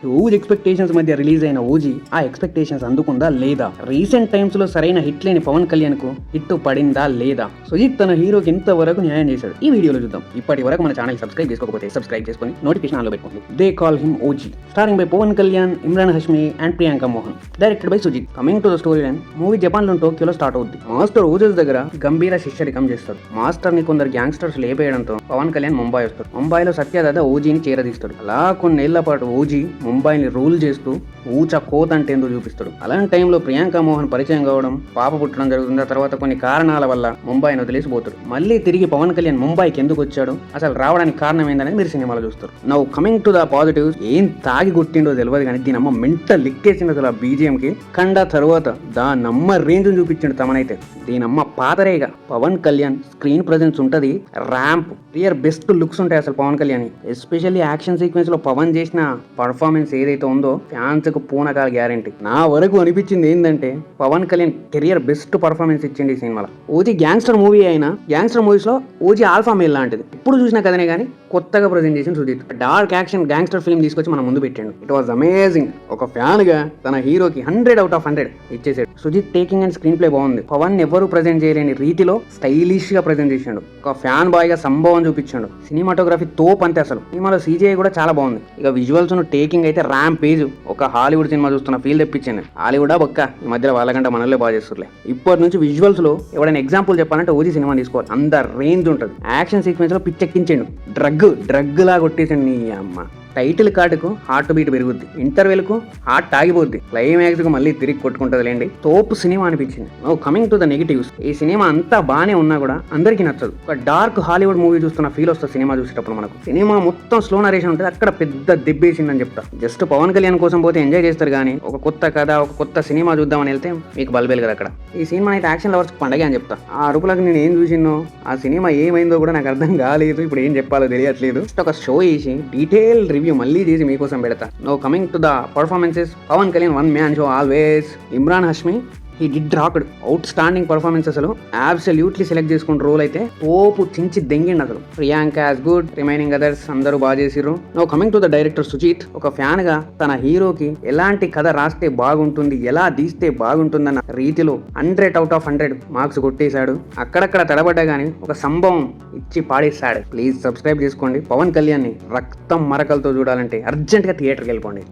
Huge expectations మధ్య release అయిన OG ఆ ఎక్స్పెక్టేషన్స్ అందుకుందా లేదా? రీసెంట్ టైమ్స్ లో సరైన హిట్ లేని పవన్ కళ్యాణ్ కు హిట్ పడిందా లేదా? సుజిత్ తన హీరోకి ఎంతవరకు న్యాయం చేశాడు ఈ వీడియోలో చూద్దాం. ఇప్పటి వరకు మన ఛానల్ సబ్స్క్రైబ్ చేసుకోకపోతే సబ్స్క్రైబ్ చేసుకొని నోటిఫికేషన్ ఆన్లో పెట్టుకోండి. They call him OG, starring by Pawan Kalyan, Emraan Hashmi and Priyanka Mohan, directed by Sujeeth. Coming to the story line, movie Japan లో టోక్యోలో స్టార్ట్ అవుద్ది. మాస్టర్ ఓజస్ దగ్గర గంభీర శిష్యరికం చేస్తాడు. మాస్టర్ ని కొందరు గ్యాంగ్స్టర్స్ లేపేయడంతో పవన్ కళ్యాణ్ ముంబై వస్తాడు. ముంబైలో సత్యదాద ఓజీని చేరదీస్తాడు. అలా కొన్నేళ్ల పాటు ఓజీ ముంబైని రూల్ చేస్తూ ఊచ కోత అంటే ఏందో చూపిస్తాడు. అలాంటి టైంలో ప్రియాంక మోహన్ పరిచయం కావడం, పాప పుట్టడం జరుగుతుంది. ఆ తర్వాత కొన్ని కారణాల వల్ల ముంబైని వదిలేసిపోతాడు. మళ్ళీ తిరిగి పవన్ కళ్యాణ్ ముంబైకి ఎందుకు వచ్చాడు, అసలు రావడానికి కారణం ఏందనేది మీరు సినిమాలో చూస్తారు. Now coming to the positives, ఏం తాగి కొట్టిండో తెలియదు కానీ దీనమ్మ మెంటల్ లిక్కేసింది అసలు ఆ బీజిఎం కి. కండ తర్వాత దానమ్మ రేంజ్ చూపించిండు తమనైతే. దీనమ్మ పాతరేగా పవన్ కళ్యాణ్ స్క్రీన్ ప్రెజెన్స్ ఉంటది, ర్యాంప్ రియర్ బెస్ట్ లుక్స్ ఉంటాయి అసలు Pawan Kalyan. Especially action sequence లో పవన్ చేసిన పర్ఫార్మెన్స్ ఏదైతే ఉందో ఫ్యాన్స్ కు పూనకాల గ్యారంటీ. నా వరకు అనిపించింది ఏంటంటే Pawan Kalyan career best performance ఇచ్చింది ఈ సినిమాలో. ఓజీ గ్యాంగ్స్టర్ మూవీ అయినా గ్యాంగ్స్టర్ మూవీస్ లో ఓజీ ఆల్ఫా మేల్ లాంటిది. ఎప్పుడు చూసినా కదనే కానీ కొత్తగా ప్రజెంట్ చేసిన Sujeeth dark action gangster film తీసుకొచ్చి మన ముందు పెట్టాడు. It was amazing. ఒక ఫ్యాన్ గా తన హీరోకి 100/100 ఇచ్చేసాడు. Sujeeth taking and screenplay బాగుంది. పవన్ ఎవరు ప్రజెంట్ చేయలేని రీతిలో స్టైలిష్ గా ప్రజెంట్ చేసాడు. ఒక ఫ్యాన్ బాయ్ గా సంభవం చూపించాడు. సినిమాటోగ్రఫీ తోపు అంతే అసలు. సినిమాలో CGI కూడా చాలా బాగుంది. ఇక విజువల్స్ టేకింగ్ అయితే ర్యాంప్ పేజ్, ఒక హాలీవుడ్ సినిమా చూస్తున్న ఫీల్ తెప్పించింది. హాలీవుడ్ బొక్క ఈ మధ్యలో వాళ్ళకంటే మనలే బాగా చేస్తుర్లే. ఇప్పటి నుంచి విజువల్స్ లో ఎవరైనా ఎగ్జాంపుల్ చెప్పాలంటే ఓజీ సినిమా తీసుకోవాలి. అంత రేంజ్ ఉంటుంది. యాక్షన్ సీక్వెన్స్ లో పిచ్చెక్కించండు. డ్రగ్ లా కొట్టేసండి నీ అమ్మ. టైటిల్ కార్డుకు హార్ట్ బీట్ పెరుగుద్ది, ఇంటర్వెల్ కు హార్ట్ ఆగిపోద్ది, క్లైమాక్స్ కు మళ్ళీ తిరిగి కొట్టుకుంటుంది లేండి. తోపు సినిమా అనిపించింది. No coming to the negatives, ఈ సినిమా అంతా బానే ఉన్నా కూడా అందరికీ నచ్చదు. ఒక డార్క్ హాలీవుడ్ మూవీ చూస్తున్న ఫీల్ వస్తుంది సినిమా చూసేటప్పుడు. మనకు సినిమా మొత్తం స్లో నరేషన్ ఉంటుంది, అక్కడ పెద్ద దెబ్బేసిందని చెప్తా. జస్ట్ పవన్ కళ్యాణ్ కోసం పోతే ఎంజాయ్ చేస్తారు కానీ ఒక కొత్త కథ, ఒక కొత్త సినిమా చూద్దామని వెళ్తే మీకు బల్బేలు కదా అక్కడ. ఈ సినిమా అయితే యాక్షన్ లవర్స్ పండగ అని చెప్తా. ఆ అరుపులకు నేను ఏం చూసినో, ఆ సినిమా ఏమైందో కూడా నాకు అర్థం కాలేదు. ఇప్పుడు ఏం చెప్పాలో తెలియట్లేదు. జస్ట్ ఒక షో వేసి డీటెయిల్ రివ్యూ మళ్ళీ చేసి మీకోసం పెడతా. No coming to the performances, Pawan Kalyan one man show always. Emraan Hashmi he did rocked, outstanding performance అసలు. అబ్సల్యూట్లీ సెలెక్ట్ చేసుకున్న రోల్ అయితే తోపు చించి దెంగిండి అసలు. Priyanka as good, remaining others అందరూ బాగా చేసిర్రు. No coming to the director Sujeeth, ఒక ఫ్యాన్ గా తన హీరోకి ఎలాంటి కథ రాస్తే బాగుంటుంది, ఎలా తీస్తే బాగుంటుందన్న రీతిలో 100/100 మార్క్స్ కొట్టేశాడు. అక్కడక్కడ తడబడ్డా గానీ ఒక సంభవం ఇచ్చి పాడేశాడు. ప్లీజ్ సబ్స్క్రైబ్ చేసుకోండి. పవన్ కళ్యాణ్ ని రక్తం మరకలతో చూడాలంటే అర్జెంట్ గా థియేటర్కి వెళ్ళిపోండి.